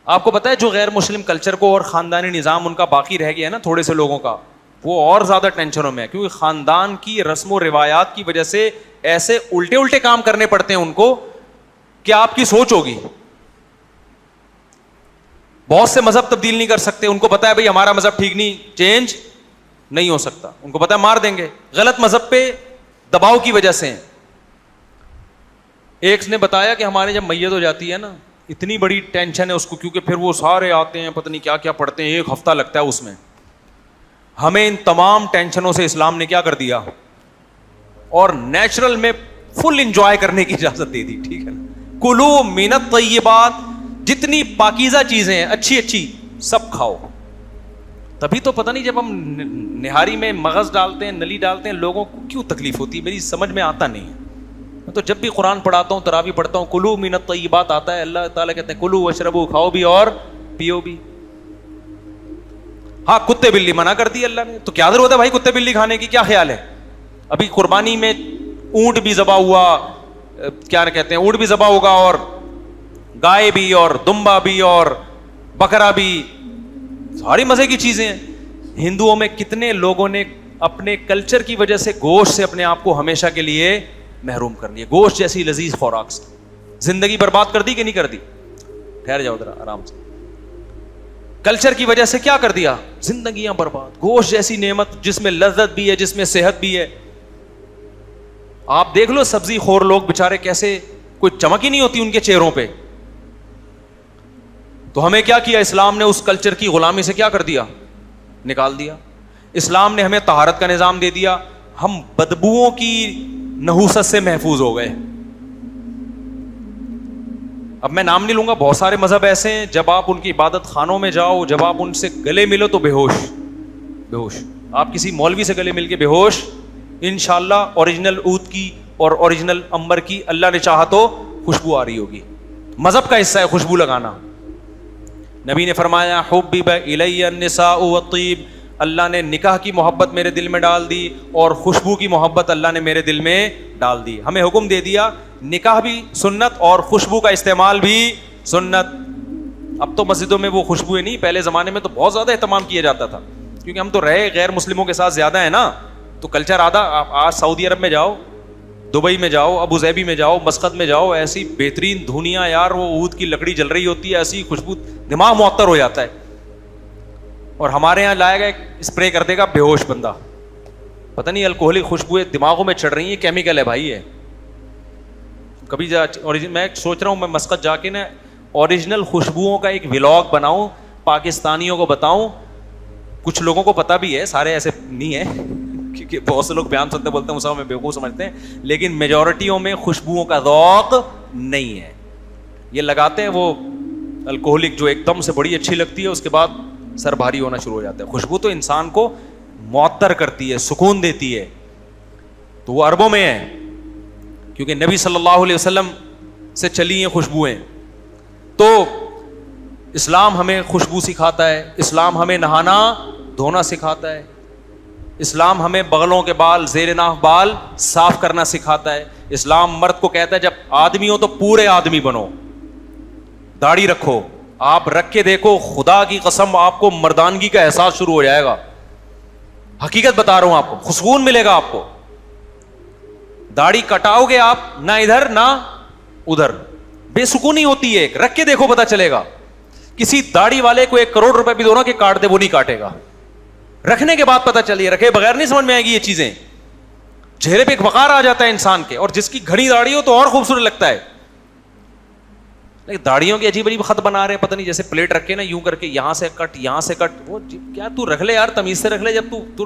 آپ کو پتا ہے جو غیر مسلم کلچر کو اور خاندانی نظام ان کا باقی رہ گیا ہے نا تھوڑے سے لوگوں کا, وہ اور زیادہ ٹینشنوں میں ہے, کیونکہ خاندان کی رسم و روایات کی وجہ سے ایسے الٹے الٹے کام کرنے پڑتے ہیں ان کو کہ آپ کی سوچ ہوگی. بہت سے مذہب تبدیل نہیں کر سکتے, ان کو پتا ہے بھائی ہمارا مذہب ٹھیک نہیں, چینج نہیں ہو سکتا, ان کو پتا ہے مار دیں گے, غلط مذہب پہ دباؤ کی وجہ سے. ایک نے بتایا کہ ہمارے جب میت ہو جاتی ہے نا اتنی بڑی ٹینشن ہے اس کو, کیونکہ پھر وہ سارے آتے ہیں پتہ نہیں کیا کیا پڑھتے ہیں, 1 ہفتہ لگتا ہے اس میں. ہمیں ان تمام ٹینشنوں سے اسلام نے کیا کر دیا, اور نیچرل میں فل انجوائے کرنے کی اجازت دے دی. ٹھیک ہے نا, کلو من الطیبات, جتنی پاکیزہ چیزیں ہیں اچھی اچھی سب کھاؤ. تبھی تو پتہ نہیں جب ہم نہاری میں مغز ڈالتے ہیں, نلی ڈالتے ہیں, لوگوں کو کیوں تکلیف ہوتی ہے, میری سمجھ میں آتا نہیں ہے. تو جب بھی قرآن پڑھاتا ہوں, تراویح پڑھتا ہوں, کلو من الطیبات آتا ہے, اللہ تعالیٰ کہتے ہیں کلو واشربو, کھاؤ بھی اور پیو بھی. ہاں کتے بلی منع کر دی اللہ نے, تو کیا ضرورت ہے بھائی کتے بلی کھانے کی, کیا خیال ہے. ابھی قربانی میں اونٹ بھی ذبح ہوا, کیا کہتے ہیں اونٹ بھی ذبح ہوگا, اور گائے بھی, اور دمبا بھی, اور بکرا بھی, ساری مزے کی چیزیں ہیں. ہندوؤں میں کتنے لوگوں نے اپنے کلچر کی وجہ سے گوشت سے اپنے آپ کو ہمیشہ کے لیے محروم کر لیا. گوشت جیسی لذیذ خوراک سے زندگی برباد کر دی کہ نہیں کر دی؟ ٹھہر جاؤ ذرا آرام سے. کلچر کی وجہ سے کیا کر دیا؟ زندگیاں برباد. گوشت جیسی نعمت جس میں لذت بھی ہے, جس میں صحت بھی ہے. آپ دیکھ لو سبزی خور لوگ بےچارے کیسے, کوئی چمک ہی نہیں ہوتی ان کے چہروں پہ. تو ہمیں کیا کیا اسلام نے؟ اس کلچر کی غلامی سے کیا کر دیا؟ نکال دیا. اسلام نے ہمیں طہارت کا نظام دے دیا, ہم بدبوؤں کی نحوست سے محفوظ ہو گئے. اب میں نام نہیں لوں گا, بہت سارے مذہب ایسے ہیں جب آپ ان کی عبادت خانوں میں جاؤ, جب آپ ان سے گلے ملو تو بے ہوش. آپ کسی مولوی سے گلے مل کے بے ہوش, انشاءاللہ اوریجنل عود کی اور اوریجنل عنبر کی اللہ نے چاہا تو خوشبو آ رہی ہوگی. مذہب کا حصہ ہے خوشبو لگانا. نبی نے فرمایا حبب الی النساء والطیب, اللہ نے نکاح کی محبت میرے دل میں ڈال دی اور خوشبو کی محبت اللہ نے میرے دل میں ڈال دی. ہمیں حکم دے دیا نکاح بھی سنت اور خوشبو کا استعمال بھی سنت. اب تو مسجدوں میں وہ خوشبوئیں نہیں, پہلے زمانے میں تو بہت زیادہ اہتمام کیا جاتا تھا, کیونکہ ہم تو رہے غیر مسلموں کے ساتھ زیادہ ہیں نا, تو کلچر آدھا. آج سعودی عرب میں جاؤ, دبئی میں جاؤ, ابو ظہبی میں جاؤ, مسقط میں جاؤ, ایسی بہترین دھونیاں یار, وہ عود کی لکڑی جل رہی ہوتی ہے, ایسی خوشبو, دماغ معطر ہو جاتا ہے. اور ہمارے یہاں لائے گا اسپرے کر دے گا بے ہوش بندہ, پتہ نہیں الکوہلک خوشبوئیں دماغوں میں چڑھ رہی ہیں, کیمیکل ہے بھائی ہے. کبھی میں سوچ رہا ہوں میں مسقط جا کے نا اوریجنل خوشبوؤں کا ایک ولاگ بناؤں, پاکستانیوں کو بتاؤں. کچھ لوگوں کو پتہ بھی ہے, سارے ایسے نہیں ہیں, کیونکہ بہت سے لوگ بیان سنتے بولتے ہیں مسا میں بیوقوف سمجھتے ہیں, لیکن میجورٹیوں میں خوشبوؤں کا ذوق نہیں ہے. یہ لگاتے ہیں وہ الکوہلک جو ایک دم سے بڑی اچھی لگتی ہے, اس کے بعد سر بھاری ہونا شروع ہو جاتا ہے. خوشبو تو انسان کو معطر کرتی ہے, سکون دیتی ہے, تو وہ عربوں میں ہے, کیونکہ نبی صلی اللہ علیہ وسلم سے چلی ہیں خوشبوئیں. تو اسلام ہمیں خوشبو سکھاتا ہے, اسلام ہمیں نہانا دھونا سکھاتا ہے, اسلام ہمیں بغلوں کے بال, زیر ناف بال صاف کرنا سکھاتا ہے. اسلام مرد کو کہتا ہے جب آدمی ہو تو پورے آدمی بنو, داڑھی رکھو. آپ رکھ کے دیکھو, خدا کی قسم آپ کو مردانگی کا احساس شروع ہو جائے گا. حقیقت بتا رہا ہوں آپ کو, سکون ملے گا آپ کو. داڑھی کٹاؤ گے آپ, نہ ادھر نہ ادھر, بے سکونی ہوتی ہے. رکھ کے دیکھو پتا چلے گا. کسی داڑھی والے کو 1 کروڑ روپے بھی دو نا کہ کاٹ دے, وہ نہیں کاٹے گا. رکھنے کے بعد پتا چلیے, رکھے بغیر نہیں سمجھ میں آئے گی یہ چیزیں. چہرے پہ ایک وقار آ جاتا ہے انسان کے, اور جس کی گھنی داڑھی ہو تو اور خوبصورت لگتا ہے. لیکن داڑھیوں کی عجیب عجیب خط بنا رہے ہیں, پتہ نہیں جیسے پلیٹ رکھ کے نا یوں کر کے, یہاں سے کٹ یہاں سے کٹ. وہ کیا, تو رکھ لے یار, تمیز سے رکھ لے. جب تو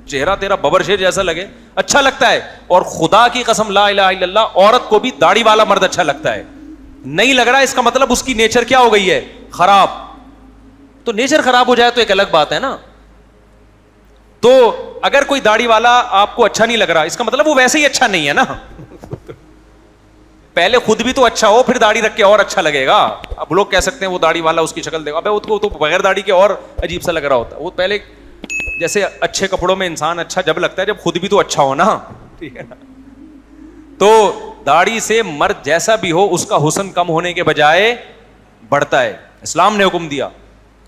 چہرہ تیرا ببر شیر جیسا لگے اچھا لگتا ہے. اور خدا کی قسم لا الہ الا اللہ, عورت کو بھی داڑھی والا مرد اچھا لگتا ہے. نہیں لگ رہا, اس کا مطلب اس کی نیچر کیا ہو گئی ہے, خراب. تو نیچر خراب ہو جائے تو ایک الگ بات ہے نا. تو اگر کوئی داڑھی والا آپ کو اچھا نہیں لگ رہا, اس کا مطلب وہ ویسے ہی اچھا نہیں ہے نا. پہلے خود بھی تو اچھا ہو, پھر داڑھی رکھ کے اور اچھا لگے گا. اب لوگ کہہ سکتے ہیں وہ داڑھی والا اس کی شکل دیکھو, ابے وہ تو بغیر داڑھی کے اور عجیب سا لگ رہا ہوتا ہے. وہ پہلے جیسے اچھے کپڑوں میں انسان اچھا جب لگتا ہے جب خود بھی تو اچھا ہو نا, ٹھیک ہے نا. تو داڑھی سے مرد جیسا بھی ہو اس کا حسن کم ہونے کے بجائے بڑھتا ہے. اسلام نے حکم دیا.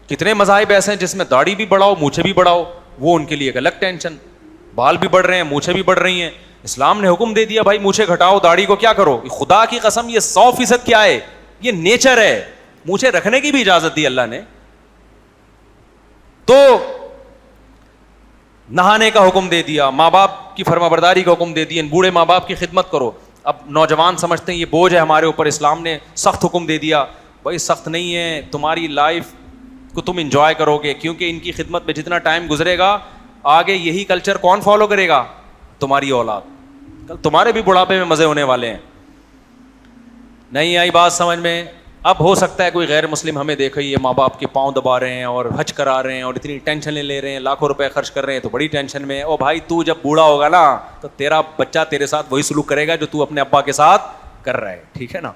کتنے مذاہب ایسے ہیں جس میں داڑھی بھی بڑھاؤ, مونچھیں بھی بڑھاؤ, وہ ان کے لیے ایک الگ ٹینشن. بال بھی بڑھ رہے ہیں, مونچھیں بھی بڑھ رہی ہیں. اسلام نے حکم دے دیا بھائی مونچھیں گھٹاؤ, داڑھی کو کیا کرو. خدا کی قسم یہ 100% کیا ہے, یہ نیچر ہے. مونچھیں رکھنے کی بھی اجازت دی اللہ نے. تو نہانے کا حکم دے دیا, ماں باپ کی فرما برداری کا حکم دے دیا, بوڑھے ماں باپ کی خدمت کرو. اب نوجوان سمجھتے ہیں یہ بوجھ ہے ہمارے اوپر, اسلام نے سخت حکم دے دیا. بھائی سخت نہیں ہے, تمہاری لائف کو تم انجوائے کرو گے, کیونکہ ان کی خدمت میں جتنا ٹائم گزرے گا آگے یہی کلچر کون فالو کرے گا, تمہاری اولاد. کل تمہارے بھی بڑھاپے میں مزے ہونے والے ہیں. نہیں آئی بات سمجھ میں؟ اب ہو سکتا ہے کوئی غیر مسلم ہمیں دیکھے یہ ماں باپ کے پاؤں دبا رہے ہیں اور حج کرا رہے ہیں اور اتنی ٹینشنیں لے رہے ہیں, لاکھوں روپے خرچ کر رہے ہیں, تو بڑی ٹینشن میں. او بھائی تو جب بوڑھا ہوگا نا تو تیرا بچہ تیرے ساتھ وہی سلوک کرے گا جو تو اپنے ابا کے ساتھ کر رہا ہے, ٹھیک ہے نا.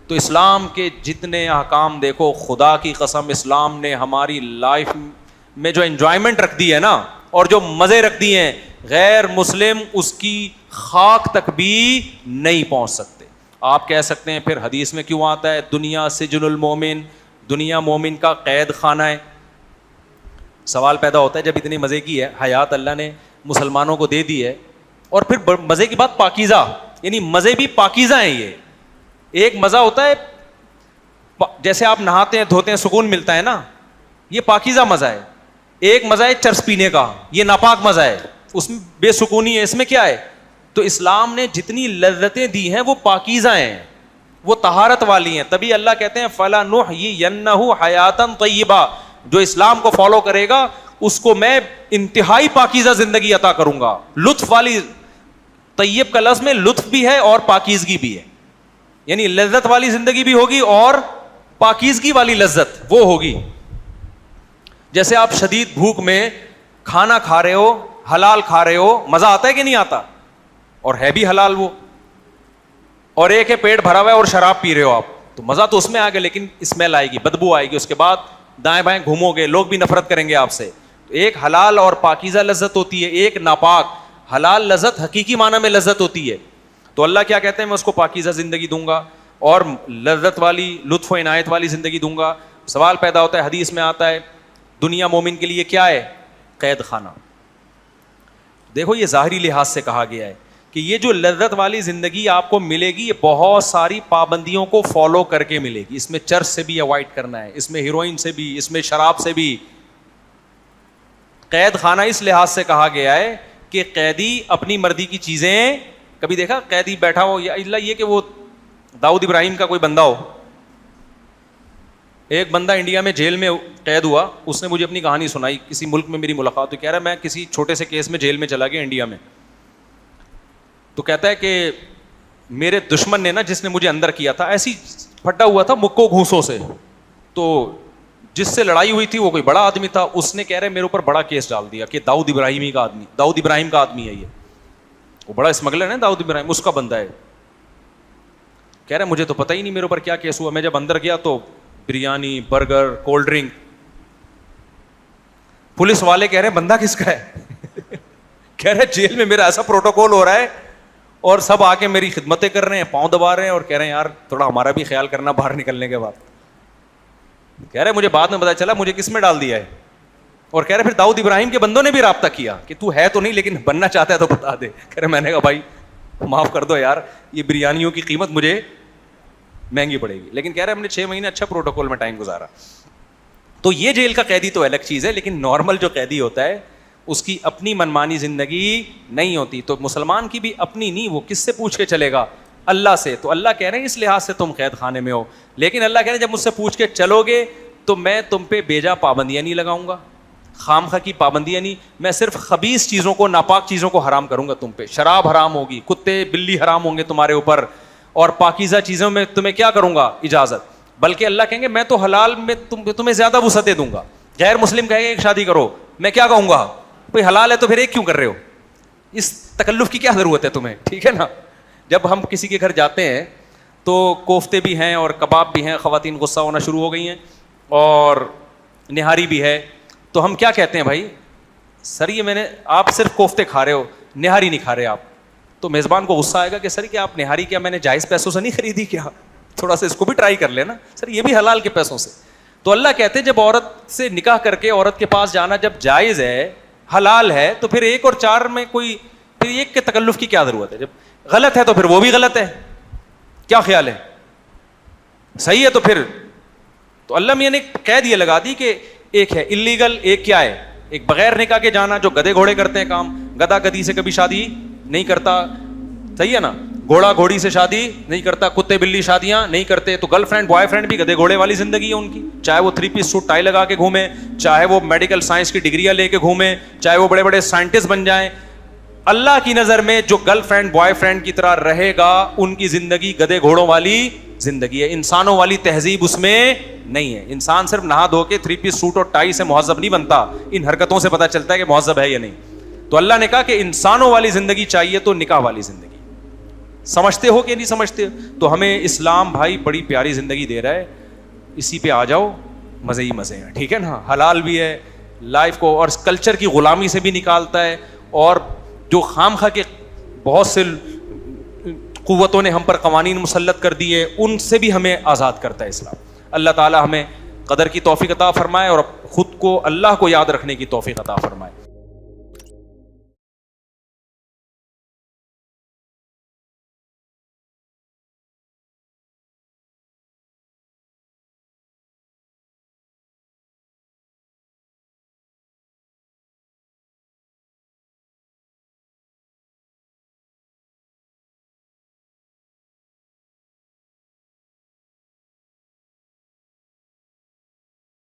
تو اسلام کے جتنے احکام دیکھو, خدا کی قسم اسلام نے ہماری لائف میں جو انجوائمنٹ رکھ دی ہے نا, اور جو مزے رکھ دیے ہیں, غیر مسلم اس کی خاک تک بھی نہیں پہنچ سکتے. آپ کہہ سکتے ہیں پھر حدیث میں کیوں آتا ہے دنیا سجن المومن, دنیا مومن کا قید خانہ ہے. سوال پیدا ہوتا ہے جب اتنے مزے کی ہے حیات اللہ نے مسلمانوں کو دے دی ہے. اور پھر مزے کی بات پاکیزہ, یعنی مزے بھی پاکیزہ ہیں. یہ ایک مزہ ہوتا ہے جیسے آپ نہاتے ہیں دھوتے ہیں سکون ملتا ہے نا, یہ پاکیزہ مزہ ہے. ایک مزہ ہے چرس پینے کا, یہ ناپاک مزہ ہے, اس میں بے سکونی ہے. اس میں کیا ہے؟ تو اسلام نے جتنی لذتیں دی ہیں وہ پاکیزہ ہیں, وہ طہارت والی ہیں. تبھی اللہ کہتے ہیں فَلَنُحْيِيَنَّهُ حَيَاتًا طَيِّبَةً, جو اسلام کو فالو کرے گا اس کو میں انتہائی پاکیزہ زندگی عطا کروں گا. لطف والی, طیب کا لفظ میں لطف بھی ہے اور پاکیزگی بھی ہے, یعنی لذت والی زندگی بھی ہوگی اور پاکیزگی والی لذت وہ ہوگی. جیسے آپ شدید بھوک میں کھانا کھا رہے ہو, حلال کھا رہے ہو, مزہ آتا ہے کہ نہیں آتا؟ اور ہے بھی حلال وہ. اور ایک ہے پیٹ بھرا ہوا ہے اور شراب پی رہے ہو آپ, تو مزہ تو اس میں آ گیا لیکن اسمیل آئے گی, بدبو آئے گی, اس کے بعد دائیں بائیں گھومو گے, لوگ بھی نفرت کریں گے آپ سے. تو ایک حلال اور پاکیزہ لذت ہوتی ہے, ایک ناپاک. حلال لذت حقیقی معنی میں لذت ہوتی ہے. تو اللہ کیا کہتے ہیں میں اس کو پاکیزہ زندگی دوں گا اور لذت والی, لطف و عنایت والی زندگی دوں گا. سوال پیدا ہوتا ہے, حدیث میں آتا ہے دنیا مومن کے لیے کیا ہے؟ قید خانہ. دیکھو یہ ظاہری لحاظ سے کہا گیا ہے کہ یہ جو لذت والی زندگی آپ کو ملے گی یہ بہت ساری پابندیوں کو فالو کر کے ملے گی. اس میں چرس سے بھی اوائڈ کرنا ہے, اس میں ہیروئن سے بھی, اس میں شراب سے بھی. قید خانہ اس لحاظ سے کہا گیا ہے کہ قیدی اپنی مرضی کی چیزیں, کبھی دیکھا قیدی بیٹھا ہو, یا اللہ یہ کہ وہ داؤد ابراہیم کا کوئی بندہ ہو. ایک بندہ انڈیا میں جیل میں قید ہوا, اس نے مجھے اپنی کہانی سنائی, کسی ملک میں میری ملاقات, تو کہہ رہا میں کسی چھوٹے سے کیس میں جیل میں چلا گیا انڈیا میں. تو کہتا ہے کہ میرے دشمن نے نا, جس نے مجھے اندر کیا تھا, ایسی پھٹا ہوا تھا مکوں گھوسوں سے, تو جس سے لڑائی ہوئی تھی وہ کوئی بڑا آدمی تھا, اس نے کہہ رہے میرے اوپر بڑا کیس ڈال دیا کہ داؤد ابراہیم کا آدمی ہے یہ, وہ بڑا اسمگلر ہے داؤد ابراہیم, اس کا بندہ ہے. کہہ رہے مجھے تو پتہ ہی نہیں میرے اوپر کیا کیس ہوا, میں جب اندر گیا تو biryani, burger, cold drink. Police والے کہہ رہے بندہ کس کا ہے؟ کہہ رہے جیل میں میرا ایسا پروٹوکول ہو رہا ہے اور سب آ کے میری خدمتیں کر رہے ہیں, پاؤں دبا رہے ہیں اور کہہ رہے ہیں یار تھوڑا ہمارا بھی خیال کرنا باہر نکلنے کے بعد. کہہ رہے مجھے بعد میں پتا چلا مجھے کس میں ڈال دیا ہے, اور کہہ رہے پھر داؤد ابراہیم کے بندوں نے بھی رابطہ کیا کہ تو ہے تو نہیں لیکن بننا چاہتا ہے تو بتا دے. کہہ رہے میں نے کہا بھائی معاف کر دو یار, یہ بریانیوں کی قیمت مجھے مہنگی پڑے گی. لیکن کہہ رہے ہم نے 6 مہینے اچھا پروٹوکول میں ٹائم گزارا. تو یہ جیل کا قیدی تو الگ چیز ہے, لیکن نارمل جو قیدی ہوتا ہے اس کی اپنی منمانی زندگی نہیں ہوتی. تو مسلمان کی بھی اپنی نہیں, وہ کس سے پوچھ کے چلے گا؟ اللہ سے. تو اللہ کہہ رہے ہیں اس لحاظ سے تم قید خانے میں ہو, لیکن اللہ کہہ رہے ہیں جب مجھ سے پوچھ کے چلو گے تو میں تم پہ بیجا پابندیاں نہیں لگاؤں گا, خام خواہ کی پابندیاں نہیں, میں صرف خبیث چیزوں کو, ناپاک چیزوں کو حرام کروں گا تم پہ. شراب حرام ہوگی, کتے بلی حرام ہوں گے تمہارے اوپر, اور پاکیزہ چیزوں میں تمہیں کیا کروں گا؟ اجازت. بلکہ اللہ کہیں گے میں تو حلال میں تمہیں زیادہ وسعتیں دوں گا. غیر مسلم کہے گا ایک شادی کرو, میں کیا کہوں گا بھائی حلال ہے تو پھر ایک کیوں کر رہے ہو, اس تکلف کی کیا ضرورت ہے تمہیں؟ ٹھیک ہے نا. جب ہم کسی کے گھر جاتے ہیں تو کوفتے بھی ہیں اور کباب بھی ہیں, خواتین غصہ ہونا شروع ہو گئی ہیں, اور نہاری بھی ہے, تو ہم کیا کہتے ہیں بھائی سر یہ میں نے, آپ صرف کوفتے کھا رہے ہو, نہاری نہیں کھا رہے آپ. تو میزبان کو غصہ آئے گا کہ سر کیا آپ نہاری کیا میں نے جائز پیسوں سے نہیں خریدی, کیا تھوڑا سا اس کو بھی ٹرائی کر لینا سر, یہ بھی حلال کے پیسوں سے. تو اللہ کہتے ہیں جب عورت سے نکاح کر کے عورت کے پاس جانا جب جائز ہے, حلال ہے, تو پھر 1 اور 4 میں کوئی پھر ایک کے تکلف کی کیا ضرورت ہے؟ جب غلط ہے تو پھر وہ بھی غلط ہے. کیا خیال ہے؟ صحیح ہے تو پھر تو اللہ میاں نے قید یہ لگا دی کہ ایک ہے اللیگل, ایک کیا ہے, ایک بغیر نکاح کے جانا, جو گدھے گھوڑے کرتے ہیں کام, گدھا گدھی سے کبھی شادی نہیں کرتا, صحیح ہے نا, گھوڑا گھوڑی سے شادی نہیں کرتا, کتے بلی شادیاں نہیں کرتے. تو گرل فرینڈ بوائے فرینڈ بھی گدھے گھوڑے والی زندگی ہے ان کی, چاہے وہ 3 پیس سوٹ ٹائی لگا کے گھومیں, چاہے وہ میڈیکل سائنس کی ڈگریاں لے کے گھومیں, چاہے وہ بڑے بڑے سائنٹسٹ بن جائیں. اللہ کی نظر میں جو گرل فرینڈ بوائے فرینڈ کی طرح رہے گا ان کی زندگی گدھے گھوڑوں والی زندگی ہے, انسانوں والی تہذیب اس میں نہیں ہے. انسان صرف نہا دھو کے 3 پیس سوٹ اور ٹائی سے مہذب نہیں بنتا, ان حرکتوں سے پتہ چلتا ہے کہ مہذب ہے یا نہیں. تو اللہ نے کہا کہ انسانوں والی زندگی چاہیے تو نکاح والی زندگی. سمجھتے ہو کہ نہیں سمجھتے؟ تو ہمیں اسلام بھائی بڑی پیاری زندگی دے رہا ہے, اسی پہ آ جاؤ, مزے ہی مزے ہیں. ٹھیک ہے نا, حلال بھی ہے, لائف کو اور کلچر کی غلامی سے بھی نکالتا ہے, اور جو خام خواہ کے بہت سے قوتوں نے ہم پر قوانین مسلط کر دیے ان سے بھی ہمیں آزاد کرتا ہے اسلام. اللہ تعالی ہمیں قدر کی توفیق عطا فرمائے اور خود کو اللہ کو یاد رکھنے کی توفیق عطا فرمائے.